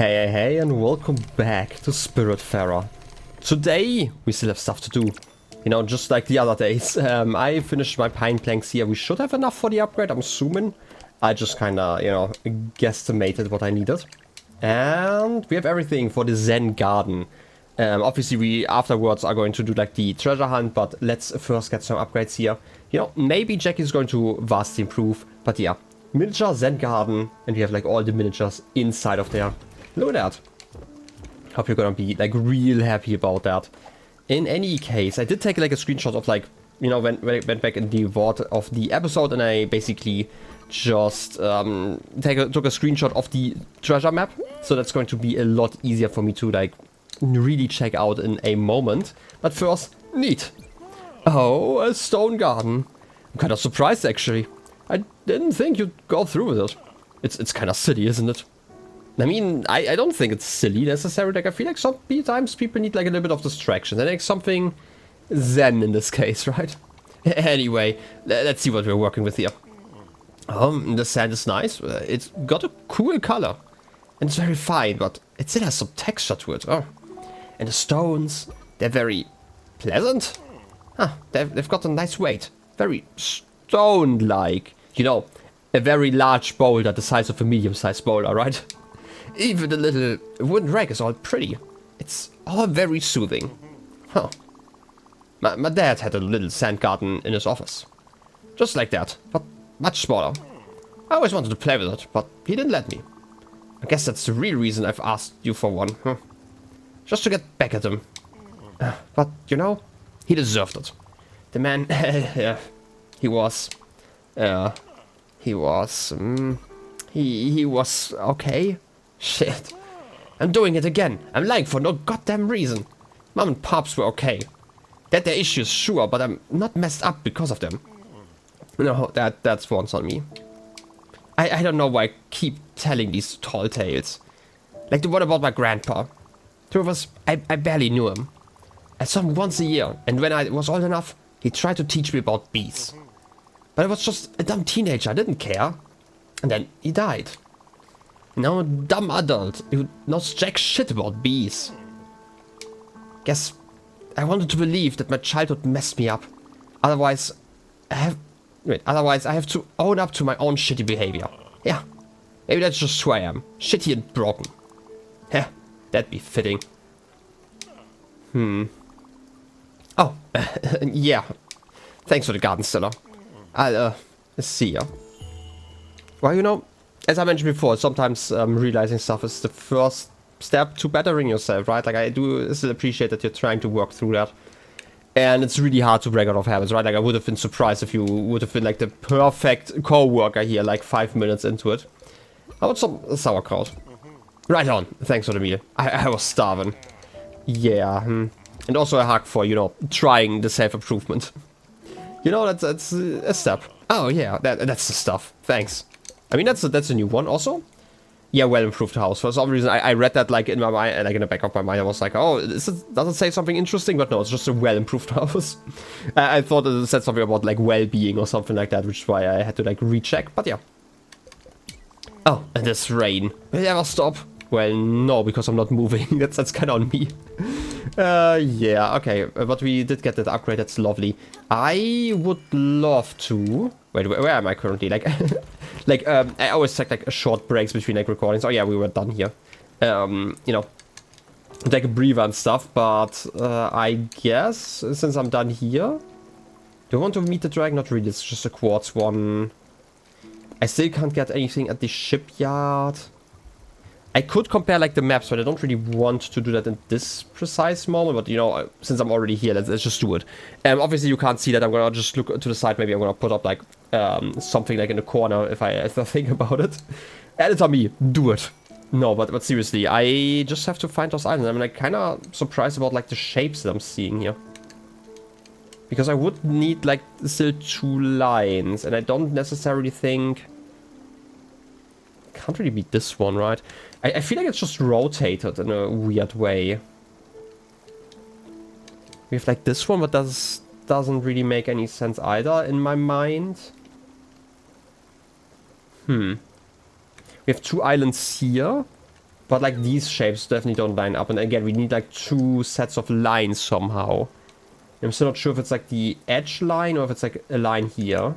Hey, and welcome back to Spiritfarer. Today, we still have stuff to do. You know, just like the other days. I finished my pine planks here. We should have enough for the upgrade, I'm assuming. I just kinda, you know, guesstimated what I needed. And we have everything for the Zen garden. Obviously, we afterwards are going to do like the treasure hunt, but let's first get some upgrades here. You know, maybe Jack is going to vastly improve, but yeah. Miniature Zen garden, and we have like all the miniatures inside of there. Look at that. Hope you're gonna be like real happy about that. In any case, I did take like a screenshot of like, you know, when I went back in the vault of the episode, and I basically just took a screenshot of the treasure map. So that's going to be a lot easier for me to like really check out in a moment. But first, neat. Oh, a stone garden. I'm kind of surprised actually. I didn't think you'd go through with it. It's kind of silly, isn't it? I mean, I don't think it's silly necessarily. Like, I feel like sometimes people need like a little bit of distraction. And like something zen in this case, right? Anyway, let's see what we're working with here. The sand is nice. It's got a cool color. And it's very fine, but it still has some texture to it. Oh. And the stones, they're very pleasant. Huh, they've got a nice weight. Very stone-like. You know, a very large boulder the size of a medium-sized boulder, right? Even the little wooden rack is all pretty. It's all very soothing. Huh. My dad had a little sand garden in his office. Just like that, but much smaller. I always wanted to play with it, but he didn't let me. I guess that's the real reason I've asked you for one. Huh? Just to get back at him. But, you know, he deserved it. The man, he was okay. Shit. I'm doing it again. I'm lying for no goddamn reason. Mom and Pops were okay. They had their issues, sure, but I'm not messed up because of them. No, that's once on me. I don't know why I keep telling these tall tales. Like the one about my grandpa. Two of us, I barely knew him. I saw him once a year, and when I was old enough, he tried to teach me about bees. But I was just a dumb teenager, I didn't care. And then he died. Now a dumb adult who knows jack shit about bees. Guess I wanted to believe that my childhood messed me up. Otherwise, I have to own up to my own shitty behavior. Yeah, maybe that's just who I am. Shitty and broken. Heh, that'd be fitting. Oh, yeah. Thanks for the garden, Stella. I'll see ya. Well, you know, as I mentioned before, sometimes realizing stuff is the first step to bettering yourself, right? Like, I do still appreciate that you're trying to work through that. And it's really hard to break out of habits, right? Like, I would have been surprised if you would have been, like, the perfect co-worker here, like, 5 minutes into it. How about some sauerkraut? Right on. Thanks for the meal. I was starving. Yeah. And also a hug for, you know, trying the self-improvement. You know, that's a step. Oh, yeah. That's the stuff. Thanks. I mean, that's a new one also. Yeah, well-improved house. For some reason, I read that, like, in my mind, like, in the back of my mind, I was like, oh, does it say something interesting? But no, it's just a well-improved house. I thought it said something about, like, well-being or something like that, which is why I had to, like, recheck. But yeah. Oh, and this rain. Will it ever stop? Well, no, because I'm not moving. that's kind of on me. Yeah, okay. But we did get that upgrade. That's lovely. I would love to... Wait, where am I currently? Like... Like, I always take, like, short breaks between, like, recordings. Oh, yeah, we were done here. You know, take a breather and stuff, but, I guess, since I'm done here... Do I want to meet the dragon? Not really, it's just a quartz one. I still can't get anything at the shipyard. I could compare, like, the maps, but I don't really want to do that in this precise moment. But, you know, since I'm already here, let's just do it. Obviously, you can't see that. I'm gonna just look to the side. Maybe I'm gonna put up, like, something, like, in the corner if I think about it. And it's on me. Do it. No, but seriously, I just have to find those islands. I'm, like, kind of surprised about, like, the shapes that I'm seeing here. Because I would need, like, still 2 lines. And I don't necessarily think... Can't really be this one, right? I feel like it's just rotated in a weird way. We have like this one, but doesn't really make any sense either in my mind. We have 2 islands here. But like these shapes definitely don't line up. And again, we need like 2 sets of lines somehow. I'm still not sure if it's like the edge line or if it's like a line here.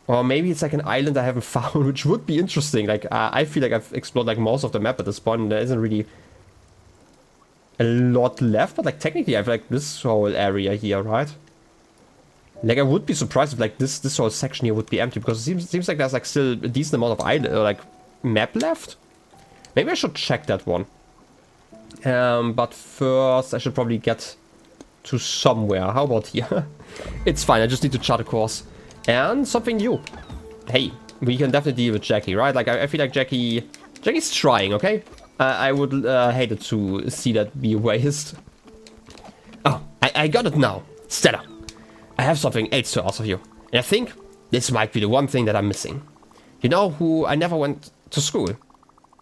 Or maybe it's like an island I haven't found, which would be interesting. Like, I feel like I've explored like most of the map at this point, and there isn't really a lot left. But like technically, I have like this whole area here, right? Like, I would be surprised if like this whole section here would be empty, because it seems like there's like still a decent amount of island, like map left. Maybe I should check that one. But first I should probably get to somewhere. How about here? It's fine, I just need to chart a course. And something new. Hey, we can definitely deal with Jackie, right? Like, I feel like Jackie's trying, okay? I would hate it to see that be a waste. Oh, I got it now. Stella, I have something else to ask of you. And I think this might be the one thing that I'm missing. You know who I never went to school?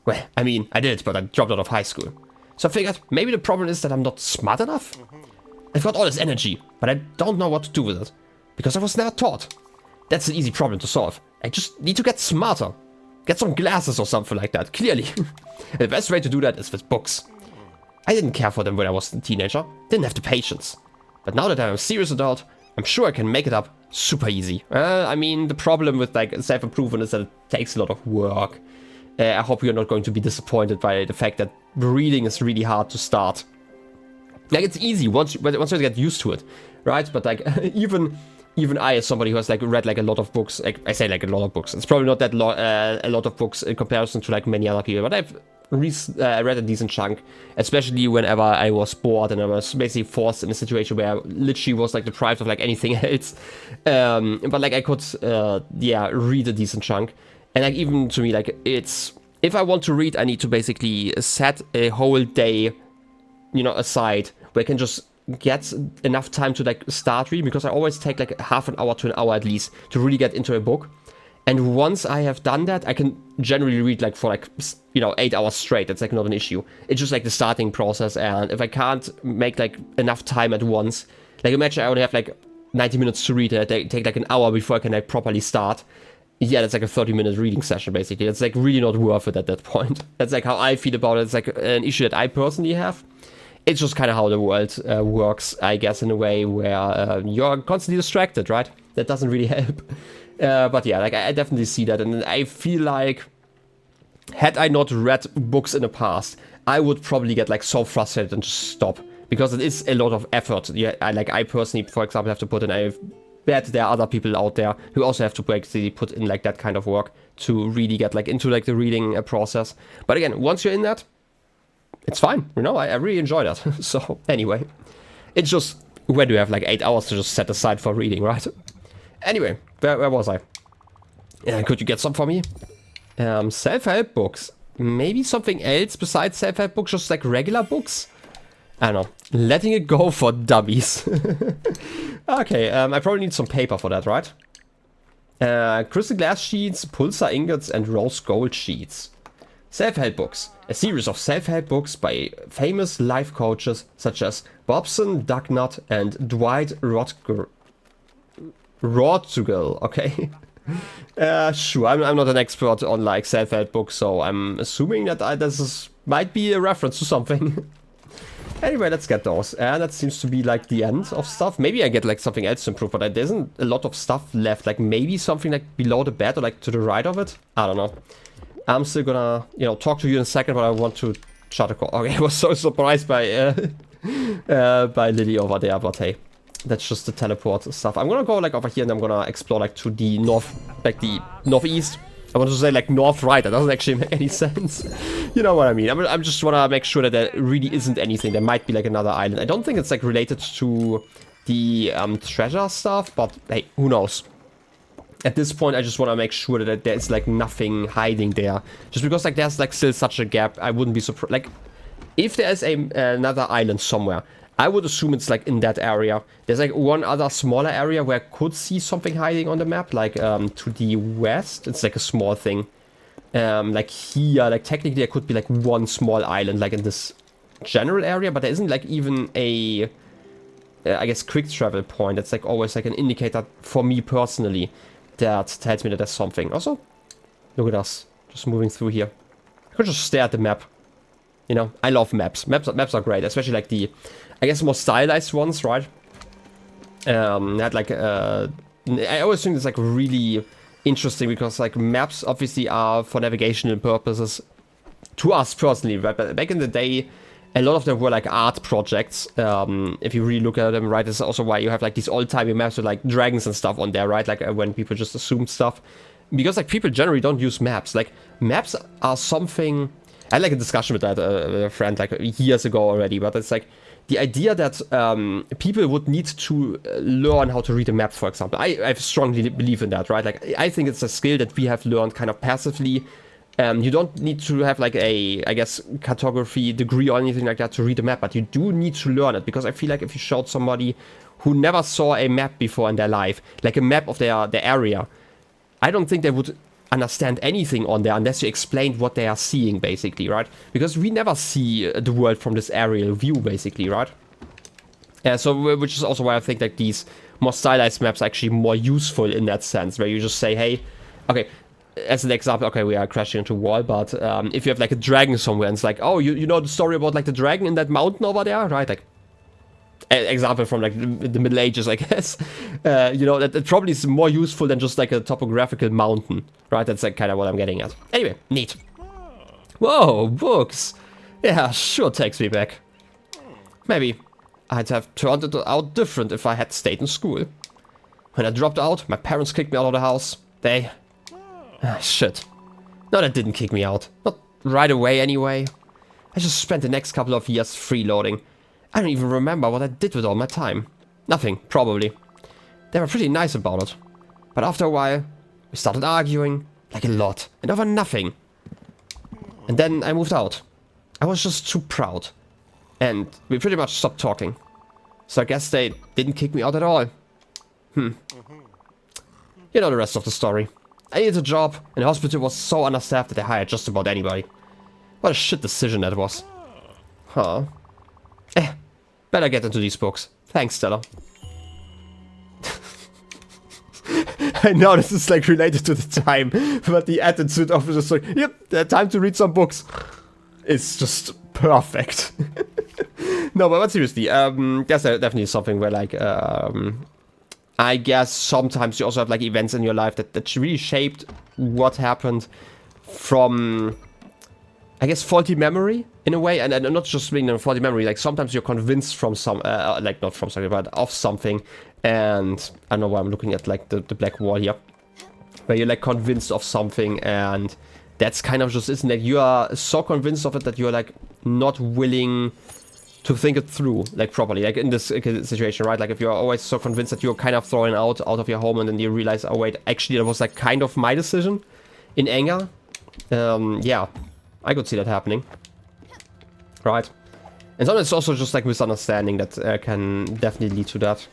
Well, I mean, I did, but I dropped out of high school. So I figured maybe the problem is that I'm not smart enough? I've got all this energy, but I don't know what to do with it. Because I was never taught. That's an easy problem to solve. I just need to get smarter. Get some glasses or something like that, clearly. The best way to do that is with books. I didn't care for them when I was a teenager. Didn't have the patience. But now that I'm a serious adult, I'm sure I can make it up super easy. I mean, the problem with like self-improvement is that it takes a lot of work. I hope you're not going to be disappointed by the fact that reading is really hard to start. Like, it's easy once you get used to it, right? But like, even I, as somebody who has like read like a lot of books, like I say like a lot of books, it's probably not that a lot of books in comparison to like many other people, but I've read a decent chunk, especially whenever I was bored and I was basically forced in a situation where I literally was like deprived of like anything else. But like I could, read a decent chunk. And like, even to me, like, it's, if I want to read, I need to basically set a whole day, you know, aside where I can just get enough time to like start reading, because I always take like half an hour to an hour at least to really get into a book. And once I have done that, I can generally read like for like, you know, 8 hours straight. That's like not an issue. It's just like the starting process. And if I can't make like enough time at once, like imagine I only have like 90 minutes to read it, I take like an hour before I can like properly start. Yeah, that's like a 30-minute reading session, basically. It's like really not worth it at that point. That's like how I feel about it. It's like an issue that I personally have. It's just kind of how the world works, I guess, in a way where you're constantly distracted, right? That doesn't really help. But yeah, like I definitely see that. And I feel like, had I not read books in the past, I would probably get like so frustrated and just stop. Because it is a lot of effort. Yeah, I personally, for example, have to put in a... bet there are other people out there who also have to basically put in like that kind of work to really get like into like the reading process. But again, once you're in that, it's fine, you know, I really enjoy that. So anyway, it's just, where do you have like 8 hours to just set aside for reading, right? Anyway, where was I? Could you get some for me? Self-help books. Maybe something else besides self-help books, just like regular books? I don't know. Letting it go for dummies. Okay, I probably need some paper for that, right? Crystal glass sheets, pulsar ingots, and rose gold sheets. Self-help books. A series of self-help books by famous life coaches such as Bobson, Ducknut, and Dwight Rodzugal. Okay. Sure, I'm not an expert on like self-help books, so I'm assuming that might be a reference to something. Anyway, let's get those. And that seems to be like the end of stuff. Maybe I get like something else to improve, but there isn't a lot of stuff left. Like maybe something like below the bed or like to the right of it. I don't know. I'm still gonna, you know, talk to you in a second, but I want to shut a call. Okay, I was so surprised by Lily over there, but hey, that's just the teleport stuff. I'm gonna go like over here and I'm gonna explore like to the north, like the northeast. I want to say like north right, that doesn't actually make any sense. You know what I mean? I'm just wanna make sure that there really isn't anything. There might be like another island. I don't think it's like related to the treasure stuff, but hey, who knows? At this point, I just want to make sure that there's like nothing hiding there. Just because like there's like still such a gap, I wouldn't be surprised. Like, if there's another island somewhere, I would assume it's like in that area. There's like one other smaller area where I could see something hiding on the map, like to the west. It's like a small thing. Like here, like technically there could be like one small island, like in this general area, but there isn't like even a, I guess, quick travel point. It's like always like an indicator for me personally that tells me that there's something. Also, look at us, just moving through here. I could just stare at the map You know, I love maps. Maps are great, especially like the, I guess, more stylized ones, right? Had like, I always think it's like really interesting because like maps obviously are for navigational purposes to us personally, right? But back in the day, a lot of them were like art projects. If you really look at them, right? It's also why you have like these old-timey maps with like dragons and stuff on there, right? Like when people just assume stuff. Because like people generally don't use maps. Like maps are something... I had like a discussion with that with a friend like years ago already, but it's like the idea that people would need to learn how to read a map, for example. I strongly believe in that, right? Like I think it's a skill that we have learned kind of passively. You don't need to have like a, I guess, cartography degree or anything like that to read a map, but you do need to learn it, because I feel like if you showed somebody who never saw a map before in their life, like a map of their area, I don't think they would understand anything on there unless you explained what they are seeing, basically, right? Because we never see the world from this aerial view, basically, right? So, which is also why I think like these more stylized maps are actually more useful in that sense, where you just say, hey, okay, as an example, okay, we are crashing into a wall, but if you have like a dragon somewhere and it's like, oh, you know the story about like the dragon in that mountain over there, right? Like, example from like the Middle Ages, I guess. You know, that probably is more useful than just like a topographical mountain, right? That's like kind of what I'm getting at. Anyway, neat. Whoa, books. Yeah, sure takes me back. Maybe I'd have turned it out different if I had stayed in school. When I dropped out, my parents kicked me out of the house. They... shit. No, that didn't kick me out. Not right away anyway. I just spent the next couple of years freeloading. I don't even remember what I did with all my time. Nothing, probably. They were pretty nice about it. But after a while, we started arguing, like a lot, and over nothing. And then I moved out. I was just too proud. And we pretty much stopped talking. So I guess they didn't kick me out at all. You know the rest of the story. I needed a job, and the hospital was so understaffed that they hired just about anybody. What a shit decision that was. Huh. Better get into these books. Thanks, Stella. I know this is like related to the time, but the attitude of just like, yep, time to read some books. It's just perfect. No, but seriously, that's definitely something where like, I guess sometimes you also have like events in your life that really shaped what happened from, I guess, faulty memory in a way, and not just being a faulty memory. Like sometimes you're convinced from some, like not from something, but of something. And I don't know why I'm looking at like the black wall here, where you're like convinced of something, and that's kind of just isn't like you are so convinced of it that you're like not willing to think it through like properly, like in this situation, right? Like if you're always so convinced that you're kind of thrown out of your home, and then you realize, oh wait, actually that was like kind of my decision in anger. Yeah, I could see that happening, right? And sometimes it's also just like misunderstanding that can definitely lead to that.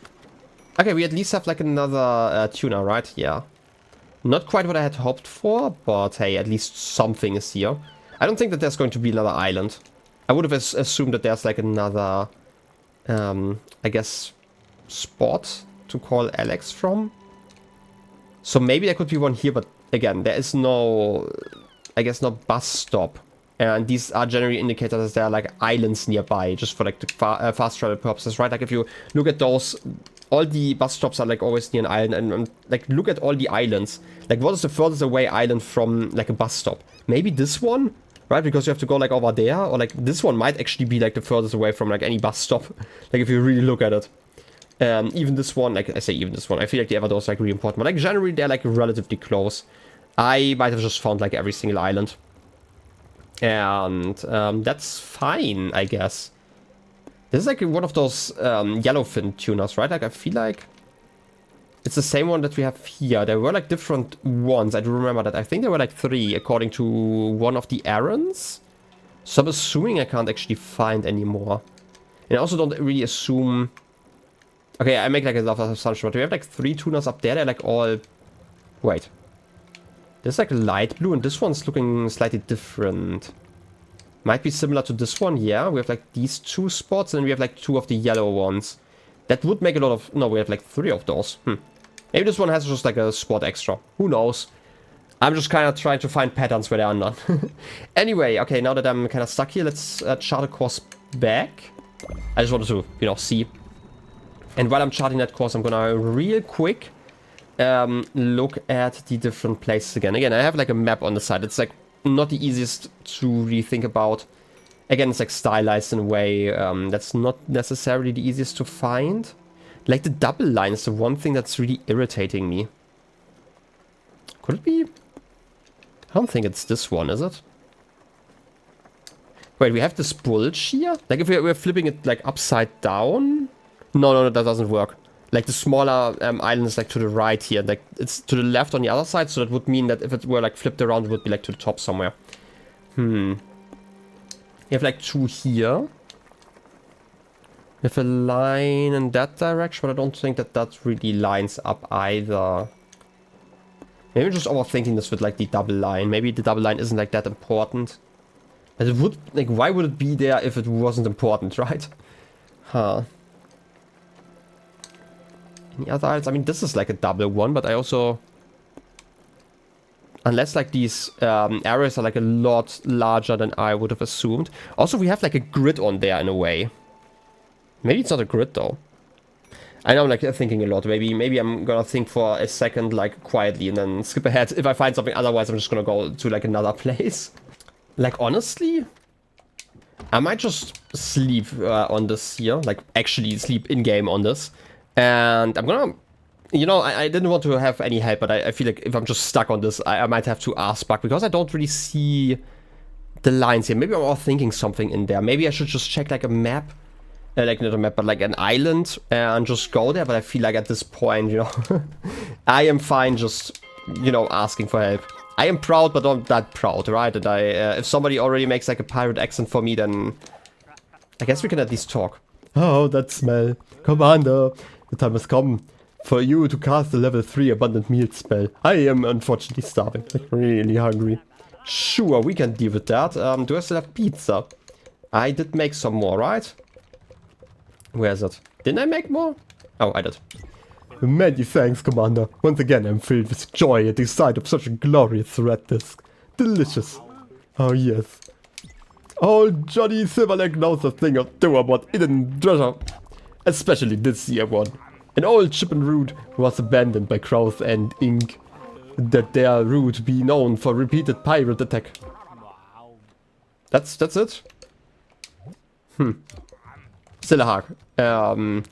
Okay, we at least have like another tuner, right? Yeah. Not quite what I had hoped for, but hey, at least something is here. I don't think that there's going to be another island. I would have assumed that there's like another, I guess, spot to call Alex from. So maybe there could be one here, but again, there is no, I guess, no bus stop. And these are generally indicators that there are like islands nearby, just for like the fast travel purposes, right? Like if you look at those, all the bus stops are like always near an island, and like look at all the islands. Like what is the furthest away island from like a bus stop? Maybe this one, right? Because you have to go like over there, or like this one might actually be like the furthest away from like any bus stop. Like if you really look at it. Even this one, like I say even this one, I feel like the other doors are like really important, but like generally they're like relatively close. I might have just found like every single island. And that's fine, I guess. This is like one of those yellowfin tuners, right? Like I feel like it's the same one that we have here. There were like different ones. I do remember that. I think there were like 3 according to one of the errands. So I'm assuming I can't actually find anymore. And I also don't really assume... Okay, I make like a lot of assumption, but we have like 3 tuners up there. They're like all... Wait. There's like light blue, and this one's looking slightly different. Might be similar to this one, yeah. We have like these 2 spots, and we have like 2 of the yellow ones. That would make a lot of... No, we have like 3 of those. Maybe this one has just like a spot extra. Who knows? I'm just kind of trying to find patterns where there are none. Anyway, okay, now that I'm kind of stuck here, let's chart a course back. I just wanted to, you know, see. And while I'm charting that course, I'm gonna real quick look at the different places again. Again, I have like a map on the side. It's like not the easiest to really think about. Again, it's like stylized in a way that's not necessarily the easiest to find. Like the double line is the one thing that's really irritating me. Could it be? I don't think it's this one, is it? Wait, we have this bulge here? Like if we're flipping it like upside down? No, that doesn't work. Like the smaller island is like to the right here. Like it's to the left on the other side, so that would mean that if it were like flipped around, it would be like to the top somewhere. You have like 2 here. You have a line in that direction, but I don't think that that really lines up either. Maybe I'm just overthinking this with like the double line. Maybe the double line isn't like that important. But it would, like, why would it be there if it wasn't important, right? Huh. Any other islands? I mean, this is like a double one, but I also... Unless like these areas are like a lot larger than I would have assumed. Also, we have like a grid on there in a way. Maybe it's not a grid though. I know I'm like thinking a lot. Maybe I'm gonna think for a second like quietly and then skip ahead if I find something. Otherwise, I'm just gonna go to like another place. Like honestly, I might just sleep on this here. Like actually sleep in game on this. And I'm gonna, you know, I didn't want to have any help, but I feel like if I'm just stuck on this, I might have to ask back because I don't really see the lines here. Maybe I'm all thinking something in there. Maybe I should just check like a map. Like not a map, but like an island and just go there. But I feel like at this point, you know, I am fine just, you know, asking for help. I am proud, but not that proud, right? And if somebody already makes like a pirate accent for me, then I guess we can at least talk. Oh, that smell. Commander, the time has come for you to cast the level 3 abundant meal spell. I am unfortunately starving, like really hungry. Sure, we can deal with that. Do I still have pizza? I did make some more, right? Where is it? Didn't I make more? Oh, I did. Many thanks, Commander. Once again, I'm filled with joy at the sight of such a glorious red disc. Delicious. Oh, yes. Old Johnny Silverleg knows a thing or two about hidden treasure. Especially this year one. An old ship en route was abandoned by Crow's End Inc. That their route be known for repeated pirate attack. That's it? Still a hug.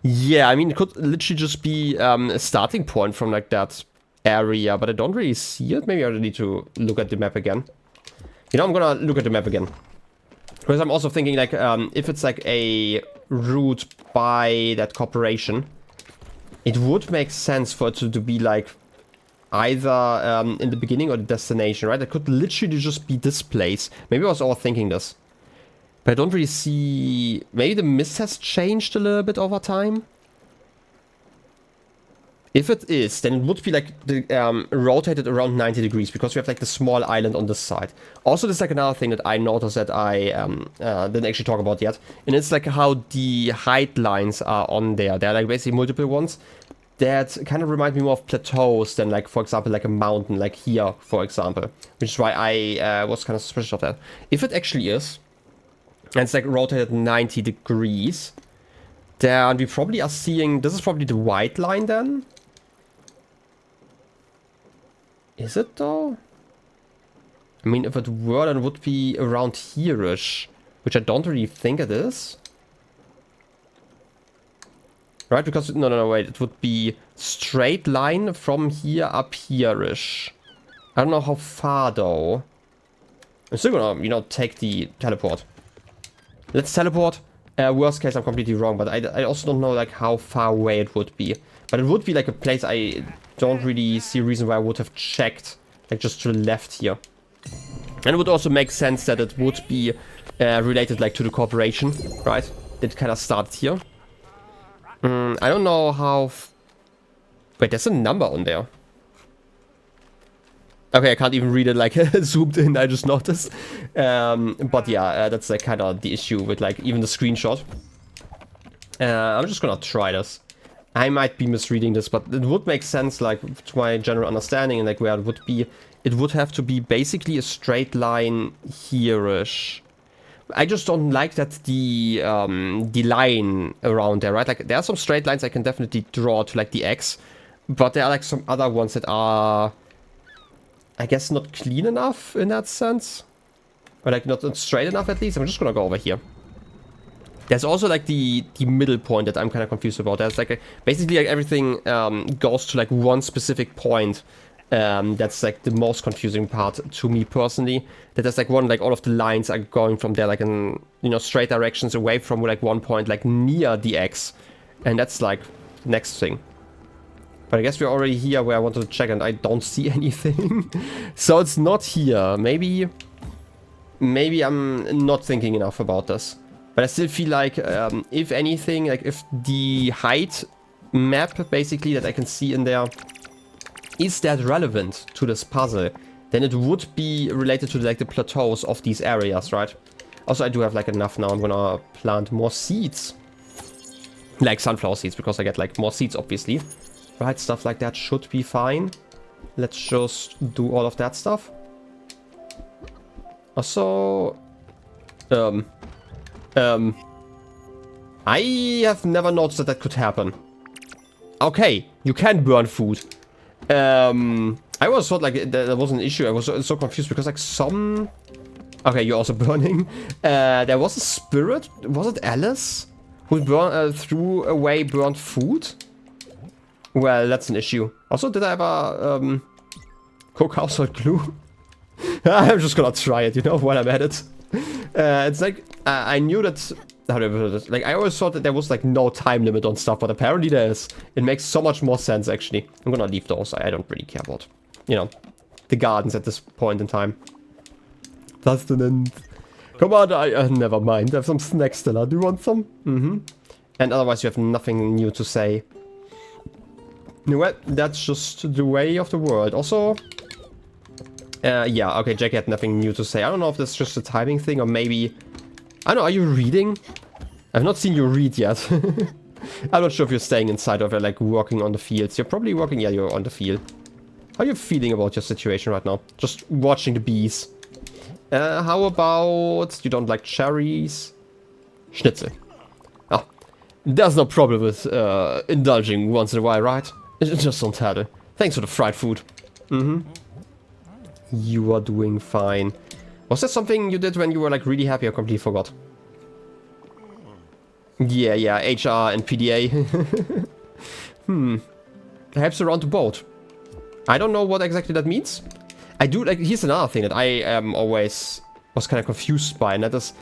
Yeah, I mean, it could literally just be a starting point from like that area, but I don't really see it. Maybe I need to look at the map again. You know, I'm gonna look at the map again. Because I'm also thinking like, if it's like a route by that corporation, it would make sense for it to be like either in the beginning or the destination, right? It could literally just be this place. Maybe I was overthinking this. But I don't really see... Maybe the mist has changed a little bit over time? If it is, then it would be like the, rotated around 90 degrees because we have like the small island on this side. Also, there's like another thing that I noticed that I didn't actually talk about yet. And it's like how the height lines are on there. There are like basically multiple ones that kind of remind me more of plateaus than like, for example, like a mountain, like here, for example. Which is why I was kind of suspicious of that. If it actually is... And it's like rotated 90 degrees. Then we probably are seeing... This is probably the white line then. Is it though? I mean, if it were, then it would be around here-ish. Which I don't really think it is. Right, because... No, wait. It would be straight line from here up here-ish. I don't know how far though. I'm still gonna, you know, take the teleport. Let's teleport. Worst case, I'm completely wrong, but I also don't know like how far away it would be. But it would be like a place I don't really see a reason why I would have checked. Like just to the left here. And it would also make sense that it would be related like to the corporation, right? It kind of started here. I don't know how... Wait, there's a number on there. Okay, I can't even read it like zoomed in, I just noticed. But yeah, that's like kind of the issue with like even the screenshot. I'm just gonna try this. I might be misreading this, but it would make sense like to my general understanding and like where it would be it would have to be basically a straight line here-ish. I just don't like that the line around there, right? Like, there are some straight lines I can definitely draw to, like, the X. But there are, like, some other ones that are, I guess, not clean enough in that sense. Or, like, not straight enough, at least. I'm just gonna go over here. There's also, like, the middle point that I'm kind of confused about. There's, like, basically, like, everything goes to, like, one specific point. That's, like, the most confusing part to me, personally. That there's, like, all of the lines are going from there, like, in, you know, straight directions away from, like, one point, like, near the X. And that's, like, the next thing. But I guess we're already here where I wanted to check, and I don't see anything. So it's not here. Maybe I'm not thinking enough about this. But I still feel like, if anything, like, if the height map, basically, that I can see in there, is that relevant to this puzzle, then it would be related to, like, the plateaus of these areas, right? Also, I do have, like, enough now. I'm gonna plant more seeds. Like sunflower seeds, because I get, like, more seeds, obviously. Right, stuff like that should be fine. Let's just do all of that stuff. Also, I have never noticed that could happen. Okay, you can burn food. I always thought, like, that was an issue. I was so confused because, like, some... Okay, you're also burning. There was a spirit. Was it Alice? Who threw away burnt food? Well, that's an issue. Also, did I ever cook household glue? I'm just gonna try it, you know, while I'm at it. It's like, I knew that... How do I put it? Like, I always thought that there was, like, no time limit on stuff, but apparently there is. It makes so much more sense, actually. I'm gonna leave those. I don't really care about, you know, the gardens at this point in time. That's the end. Come on, never mind. I have some snacks, Stella. Do you want some? Mm-hmm. And otherwise you have nothing new to say. Well, that's just the way of the world. Also, yeah, okay, Jackie had nothing new to say. I don't know if that's just a timing thing or maybe... I don't know, are you reading? I've not seen you read yet. I'm not sure if you're staying inside or if you're, like, working on the fields. You're probably working, yeah, you're on the field. How are you feeling about your situation right now? Just watching the bees. How about... You don't like cherries? Schnitzel. Ah, there's no problem with indulging once in a while, right? Just don't tell. Thanks for the fried food. Mm-hmm. You are doing fine. Was that something you did when you were, like, really happy? I completely forgot. Yeah, HR and PDA. Perhaps around the boat. I don't know what exactly that means. I do, like, here's another thing that I always was kind of confused by, and that is...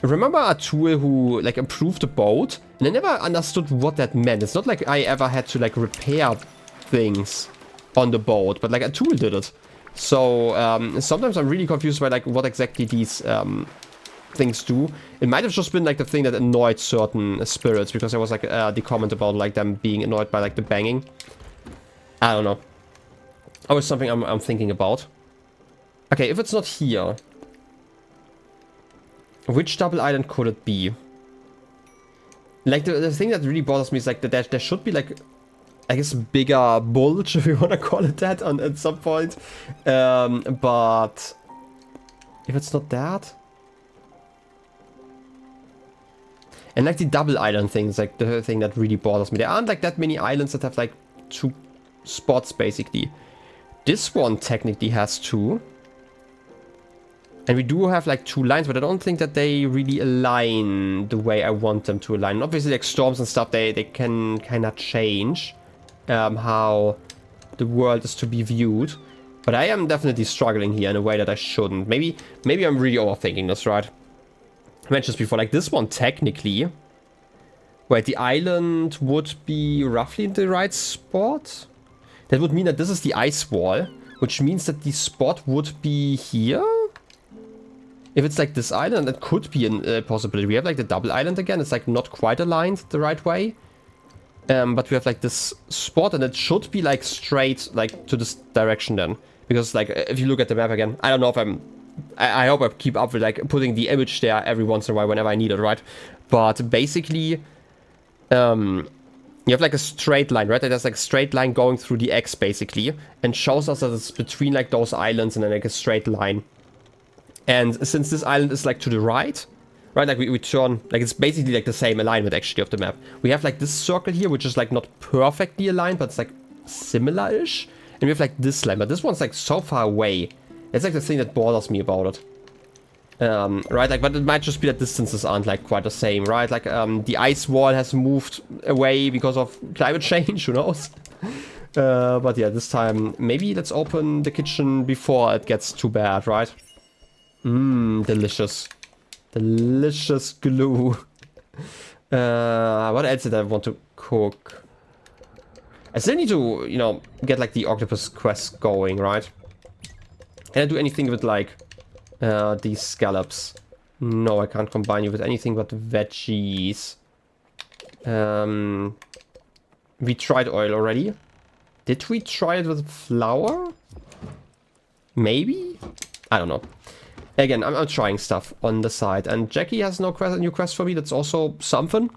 Remember a tool who, like, improved the boat? And I never understood what that meant. It's not like I ever had to, like, repair things on the boat, but, like, a tool did it. So, sometimes I'm really confused by, like, what exactly these things do. It might have just been, like, the thing that annoyed certain spirits, because there was, like, the comment about, like, them being annoyed by, like, the banging. I don't know. Always something I'm thinking about. Okay, if it's not here... Which double island could it be? Like, the thing that really bothers me is, like, that there should be, like, I guess, bigger bulge, if you want to call it that, at some point. But if it's not that... And, like, the double island thing is, like, the thing that really bothers me. There aren't, like, that many islands that have, like, 2 spots, basically. This one technically has 2. And we do have, like, 2 lines, but I don't think that they really align the way I want them to align. And obviously, like, storms and stuff, they can kind of change how the world is to be viewed. But I am definitely struggling here in a way that I shouldn't. Maybe I'm really overthinking this, right? I mentioned this before, like, this one technically... Wait, the island would be roughly in the right spot? That would mean that this is the ice wall, which means that the spot would be here? If it's like this island, that could be a possibility. We have like the double island again. It's like not quite aligned the right way. But we have like this spot and it should be like straight like to this direction then. Because like if you look at the map again, I don't know if I hope I keep up with like putting the image there every once in a while whenever I need it, right? But basically, yeah, You have like a straight line, right? There's like a straight line going through the X basically, and shows us that it's between like those islands and then like a straight line. And since this island is like to the right, like we turn, like it's basically like the same alignment actually of the map. We have like this circle here, which is like not perfectly aligned, but it's like similar-ish. And we have like this line, but this one's like so far away. It's like the thing that bothers me about it. Right, like, but it might just be that distances aren't like quite the same, right? Like, the ice wall has moved away because of climate change, who knows? But yeah, this time, maybe let's open the kitchen before it gets too bad, right? Mmm, delicious. Delicious glue. What else did I want to cook? I still need to, you know, get like the octopus quest going, right? Can I do anything with like these scallops? No, I can't combine you with anything but veggies. We tried oil already. Did we try it with flour? Maybe? I don't know. Again, I'm trying stuff on the side. And Jackie has no new quest for me. That's also something.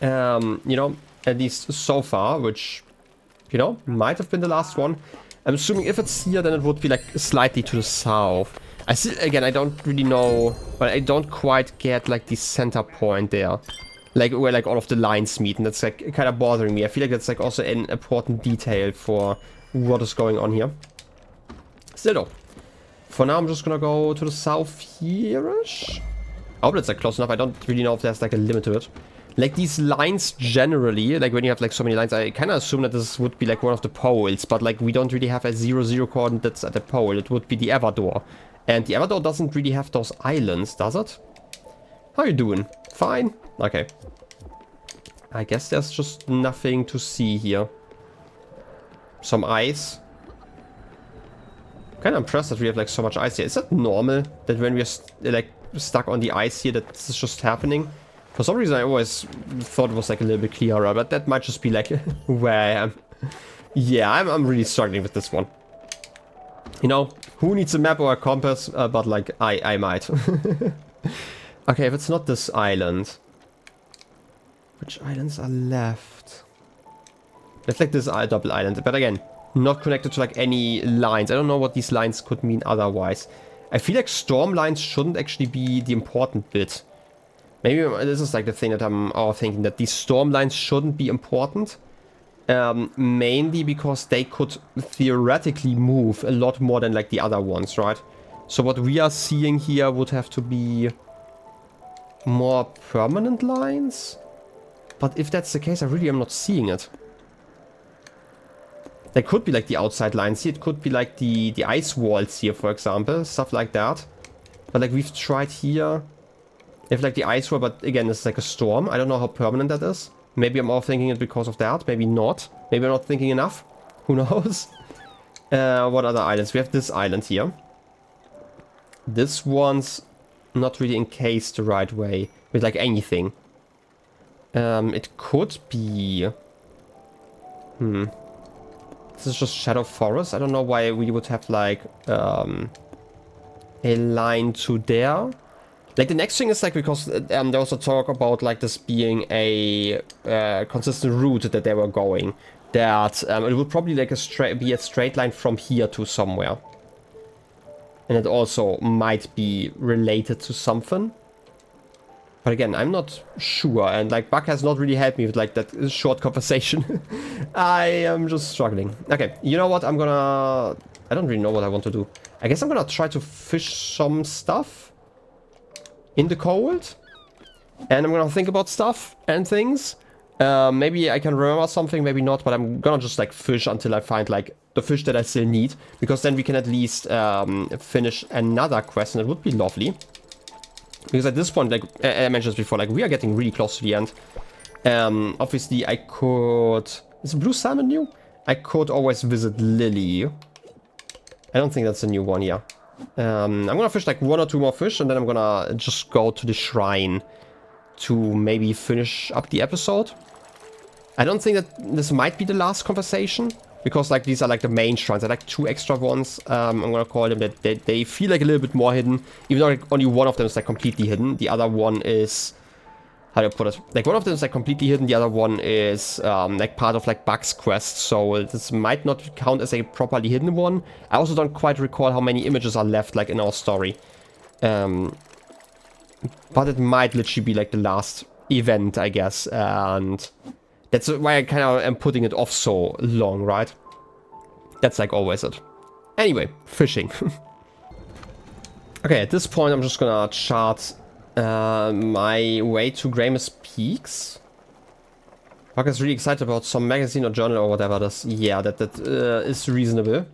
You know, at least so far, which, you know, might have been the last one. I'm assuming if it's here, then it would be like slightly to the south. I still, again, I don't really know, but I don't quite get like the center point there. Like where like all of the lines meet, and that's like kind of bothering me. I feel like that's like also an important detail for what is going on here. Still though. For now, I'm just gonna go to the south here-ish. I hope that's like close enough. I don't really know if there's like a limit to it. Like these lines generally, like when you have like so many lines, I kind of assume that this would be like one of the poles, but like we don't really have a 0-0 coordinates at the pole. It would be the Everdor. And the Everdor doesn't really have those islands, does it? How you doing? Fine? Okay. I guess there's just nothing to see here. Some ice. Kind of impressed that we have like so much ice here. Is that normal? That when we're like stuck on the ice here, that this is just happening? For some reason I always thought it was like a little bit clearer, but that might just be like where I am. Yeah, I'm really struggling with this one. You know, who needs a map or a compass? But like, I might. Okay, if it's not this island. Which islands are left? There's like this double island, but again, not connected to like any lines. I don't know what these lines could mean otherwise. I feel like storm lines shouldn't actually be the important bit. Maybe this is like the thing that I'm thinking, that these storm lines shouldn't be important. Mainly because they could theoretically move a lot more than like the other ones, right? So what we are seeing here would have to be more permanent lines. But if that's the case, I really am not seeing it. There could be like the outside lines here. It could be like the ice walls here, for example. Stuff like that. But like we've tried here. They have like the ice wall, but again, it's like a storm. I don't know how permanent that is. Maybe I'm thinking it because of that. Maybe not. Maybe I'm not thinking enough. Who knows? What other islands? We have this island here. This one's not really encased the right way with like anything. It could be... This is just Shadow Forest. I don't know why we would have like a line to there. Like the next thing is like because there was a talk about like this being a consistent route that they were going. That it would probably like be a straight line from here to somewhere. And it also might be related to something. But again, I'm not sure. And like Buck has not really helped me with like that short conversation. I am just struggling. Okay, you know what? I don't really know what I want to do. I guess I'm gonna try to fish some stuff in the cold, and I'm gonna think about stuff and things. Maybe I can remember something, maybe not, but I'm gonna just like fish until I find like the fish that I still need, because then we can at least finish another quest, and it would be lovely. Because at this point, like I mentioned before, like we are getting really close to the end. Obviously I could... Is Blue Salmon new? I could always visit Lily. I don't think that's a new one, yeah. I'm gonna fish like 1 or 2 more fish, and then I'm gonna just go to the shrine to maybe finish up the episode. I don't think that this might be the last conversation, because like these are like the main shrines. I like 2 extra ones. I'm gonna call them that they feel like a little bit more hidden, even though like only one of them is like completely hidden. The other one is how do I put it? Like, one of them is like completely hidden, the other one is like part of like Bug's quest, so this might not count as a properly hidden one. I also don't quite recall how many images are left like in our story. But it might literally be like the last event, I guess, and that's why I kind of am putting it off so long, right? That's like always it. Anyway, fishing. Okay, at this point I'm just gonna chart my way to Gramus Peaks. Parker's really excited about some magazine or journal or whatever this. Yeah, that is reasonable.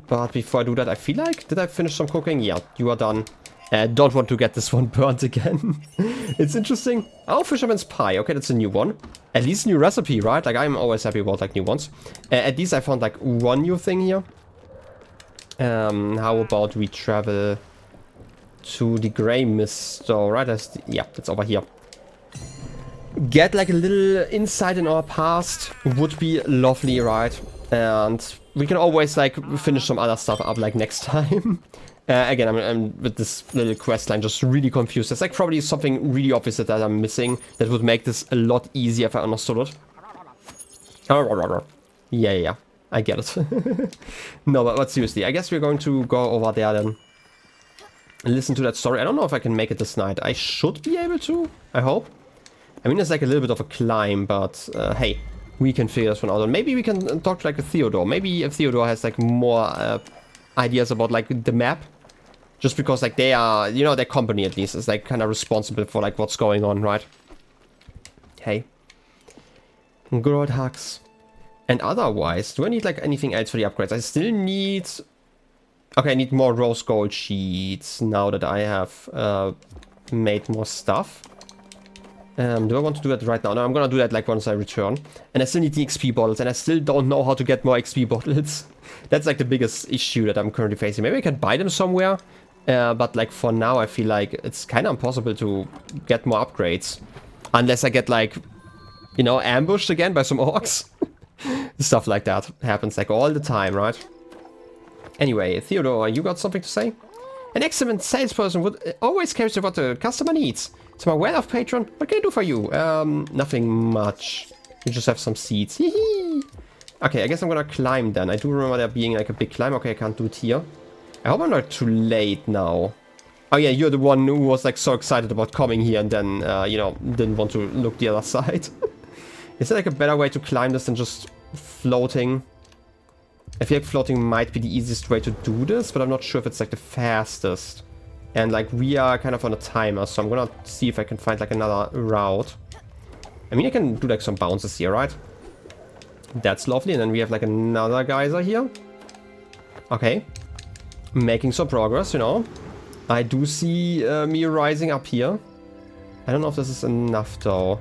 But before I do that, I feel like... Did I finish some cooking? Yeah, you are done. Don't want to get this one burnt again. It's interesting. Oh, Fisherman's Pie. Okay, that's a new one. At least a new recipe, right? Like, I'm always happy about, like, new ones. At least I found, like, one new thing here. How about we travel to the Grey Mist store, right? Yeah, it's over here. Get, like, a little insight in our past would be lovely, right? And we can always, like, finish some other stuff up, like, next time. Again, I'm with this little quest line just really confused. There's like probably something really obvious that I'm missing that would make this a lot easier if I understood it. Yeah, I get it. No, but seriously, I guess we're going to go over there then. And listen to that story. I don't know if I can make it this night. I should be able to, I hope. I mean, it's like a little bit of a climb, but hey, we can figure this one out. And maybe we can talk to like a Theodore. Maybe if Theodore has like more ideas about like the map. Just because, like, they are, you know, their company at least is, like, kind of responsible for, like, what's going on, right? Hey. Good old hugs. And otherwise, do I need, like, anything else for the upgrades? I still need... Okay, I need more rose gold sheets now that I have made more stuff. Do I want to do that right now? No, I'm gonna do that, like, once I return. And I still need the XP bottles, and I still don't know how to get more XP bottles. That's, like, the biggest issue that I'm currently facing. Maybe I can buy them somewhere. But like for now I feel like it's kind of impossible to get more upgrades. Unless I get like, you know, ambushed again by some orcs. Stuff like that happens like all the time, right? Anyway, Theodore, you got something to say? An excellent salesperson would always cares what the customer needs. So my well-off patron, what can I do for you? Nothing much. You just have some seeds. Okay, I guess I'm gonna climb then. I do remember there being like a big climb. Okay, I can't do it here. I hope I'm not too late now. Oh yeah, you're the one who was like so excited about coming here and then, you know, didn't want to look the other side. Is there like a better way to climb this than just floating? I feel like floating might be the easiest way to do this, but I'm not sure if it's like the fastest. And like we are kind of on a timer, so I'm gonna see if I can find like another route. I mean, I can do like some bounces here, right? That's lovely. And then we have like another geyser here. Okay. Making some progress, you know. I do see me rising up here. I don't know if this is enough though.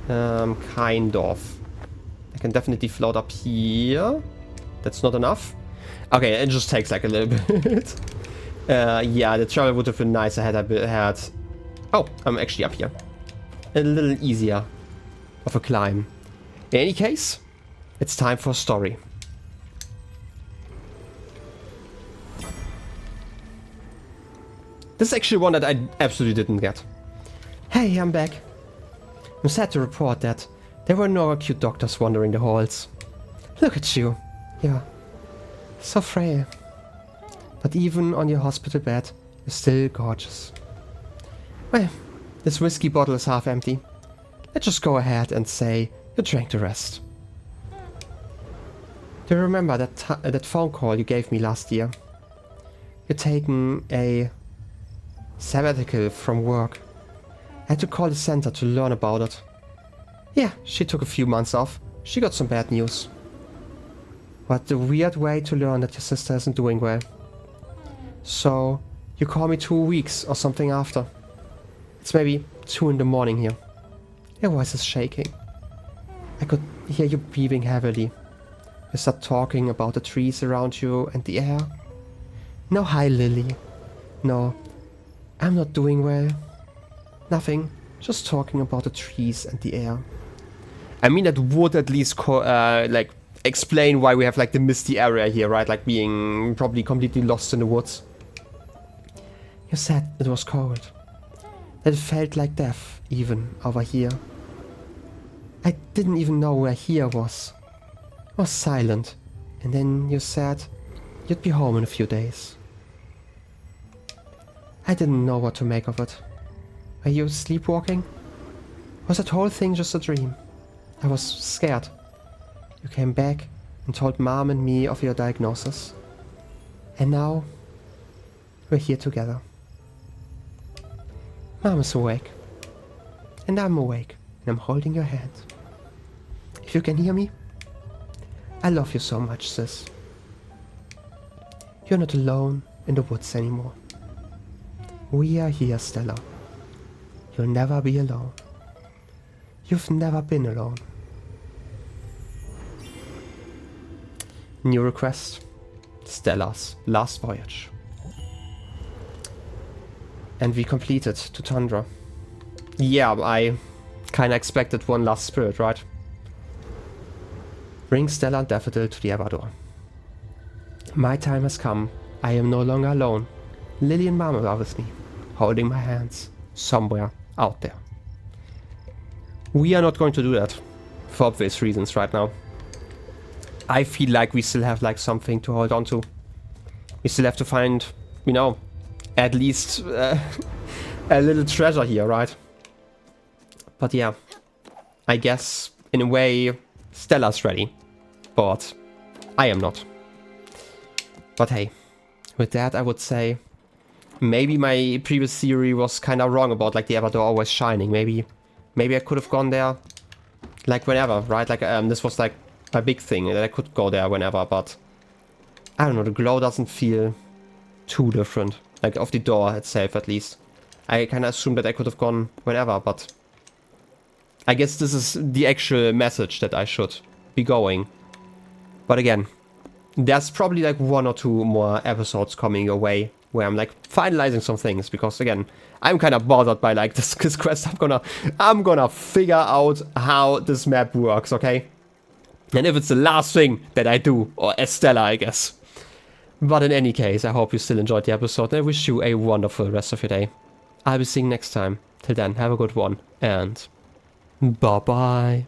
Kind of. I can definitely float up here. That's not enough. Okay, it just takes like a little bit. Yeah, the travel would have been nicer had I had... Oh, I'm actually up here. A little easier of a climb. In any case, it's time for a story. This is actually one that I absolutely didn't get. Hey, I'm back. I'm sad to report that there were no acute doctors wandering the halls. Look at you. You're so frail. But even on your hospital bed, you're still gorgeous. Well, this whiskey bottle is half empty. Let's just go ahead and say you drank the rest. Do you remember that phone call you gave me last year? You're taking a sabbatical from work. I had to call the center to learn about it. Yeah, she took a few months off. She got some bad news. What a weird way to learn that your sister isn't doing well. So, you call me 2 weeks or something after. It's maybe 2 in the morning here. Your voice is shaking. I could hear you breathing heavily. You start talking about the trees around you and the air. No, hi, Lily. No, I'm not doing well. Nothing. Just talking about the trees and the air. I mean, that would at least like explain why we have like the misty area here, right? Like being probably completely lost in the woods. You said it was cold. That it felt like death, even over here. I didn't even know where here was. I was silent, and then you said you'd be home in a few days. I didn't know what to make of it. Were you sleepwalking? Was that whole thing just a dream? I was scared. You came back and told Mom and me of your diagnosis. And now, we're here together. Mom is awake. And I'm awake, and I'm holding your hand. If you can hear me, I love you so much, sis. You're not alone in the woods anymore. We are here, Stella. You'll never be alone. You've never been alone. New request. Stella's last voyage. And we completed to Tundra. Yeah, I kinda expected one last spirit, right? Bring Stella and Daffodil to the Evador. My time has come. I am no longer alone. Lily and Mama are with me, holding my hands somewhere out there. We are not going to do that, for obvious reasons right now. I feel like we still have like something to hold on to. We still have to find, you know, at least a little treasure here, right? But yeah, I guess in a way Stella's ready, but I am not. But hey, with that I would say maybe my previous theory was kind of wrong about like the Evador always shining. Maybe I could have gone there like whenever, right? Like this was like a big thing that I could go there whenever, but I don't know, the glow doesn't feel too different, like of the door itself at least. I kind of assumed that I could have gone whenever, but I guess this is the actual message that I should be going. But again, there's probably like 1 or 2 more episodes coming your way where I'm like finalizing some things, because again, I'm kind of bothered by like this quest. I'm gonna figure out how this map works, okay? And if it's the last thing that I do, or as Stella, I guess. But in any case, I hope you still enjoyed the episode, and I wish you a wonderful rest of your day. I'll be seeing you next time. Till then, have a good one, and bye-bye.